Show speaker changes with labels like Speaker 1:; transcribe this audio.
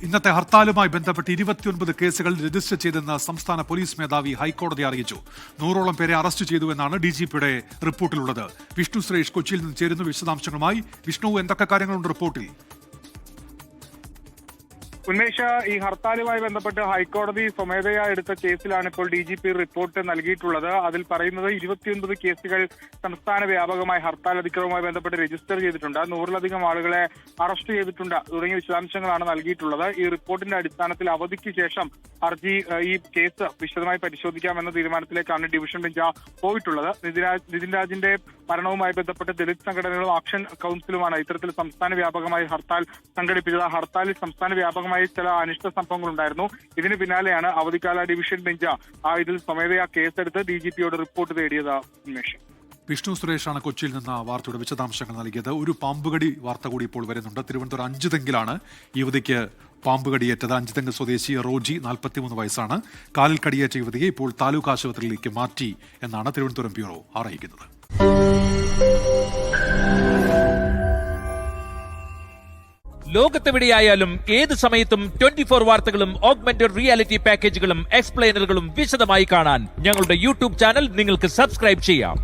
Speaker 1: ഇന്നത്തെ ഹർത്താലുമായി ബന്ധപ്പെട്ട് 29 കേസുകൾ രജിസ്റ്റർ ചെയ്തെന്ന് സംസ്ഥാന പോലീസ് മേധാവി ഹൈക്കോടതി അറിയിച്ചു. 100ഓളം പേരെ അറസ്റ്റ് ചെയ്തുവെന്നാണ് ഡിജിപിയുടെ റിപ്പോർട്ടിലുള്ളത്. വിഷ്ണു സുരേഷ് കൊച്ചിയിൽ നിന്ന് ചേരുന്നു വിശദാംശങ്ങളുമായി. വിഷ്ണു, എന്തൊക്കെ കാര്യങ്ങളുണ്ട് റിപ്പോർട്ടിൽ?
Speaker 2: ഉന്മേഷ, ഈ ഹർത്താലുമായി ബന്ധപ്പെട്ട് ഹൈക്കോടതി സ്വമേധയാ എടുത്ത കേസിലാണ് ഇപ്പോൾ DGP റിപ്പോർട്ട് നൽകിയിട്ടുള്ളത്. അതിൽ പറയുന്നത് 29 കേസുകൾ സംസ്ഥാന വ്യാപകമായി ഹർത്താൽ അധിക്രമവുമായി ബന്ധപ്പെട്ട് രജിസ്റ്റർ ചെയ്തിട്ടുണ്ട്, 100ലധികം ആളുകളെ അറസ്റ്റ് ചെയ്തിട്ടുണ്ട് തുടങ്ങിയ വിശദാംശങ്ങളാണ് നൽകിയിട്ടുള്ളത്. ഈ റിപ്പോർട്ടിന്റെ അടിസ്ഥാനത്തിൽ അവധിക്ക് ശേഷം ഈ കേസ് വിശദമായി പരിശോധിക്കാമെന്ന തീരുമാനത്തിലേക്കാണ് ഡിവിഷൻ ബെഞ്ച് പോയിട്ടുള്ളത്. നിതിൻ രാജിന്റെ മരണവുമായി ബന്ധപ്പെട്ട് ദളിത് സംഘടനകളും ആക്ഷൻ കൗൺസിലുമാണ് ഇത്തരത്തിൽ സംസ്ഥാന വ്യാപകമായി ഹർത്താൽ സംഘടിപ്പിച്ചത്. ഹർത്താലിൽ സംസ്ഥാന വ്യാപകമായി ചില അനിഷ്ട സംഭവങ്ങൾ ഉണ്ടായിരുന്നു. ഇതിന് പിന്നാലെയാണ് അവധിക്കാല ഡിവിഷൻ ബെഞ്ച് ഇതിൽ സ്വമേധയാ കേസെടുത്ത് DGPയോട് റിപ്പോർട്ട് തേടിയത്. ഉന്മേഷം,
Speaker 1: വിഷ്ണു സുരേഷാണ് കൊച്ചിയിൽ നിന്ന് വാർത്തയുടെ വിശദാംശങ്ങൾ നൽകിയത്. ഒരു പാമ്പുകടി വാർത്ത കൂടി ഇപ്പോൾ വരുന്നുണ്ട്. തിരുവനന്തപുരം അഞ്ചുതെങ്കിലാണ് യുവതിക്ക് പാമ്പുകടിയേറ്റത്. അഞ്ചുതെങ്ങ് സ്വദേശി റോജി 43 വയസ്സാണ്. കാലിൽ കടിയേറ്റ യുവതിയെ ഇപ്പോൾ താലൂക്ക് ആശുപത്രിയിലേക്ക് മാറ്റി എന്നാണ് തിരുവനന്തപുരം ബ്യൂറോ അറിയിക്കുന്നത്.
Speaker 3: ലോകത്തെവിടെയായാലും ഏത് സമയത്തും 24 വാർത്തകളും ഓഗ്മെന്റഡ് റിയാലിറ്റി പാക്കേജുകളും എക്സ്പ്ലെയിനറുകളും വിശദമായി കാണാൻ ഞങ്ങളുടെ യൂട്യൂബ് ചാനൽ നിങ്ങൾക്ക് സബ്സ്ക്രൈബ് ചെയ്യാം.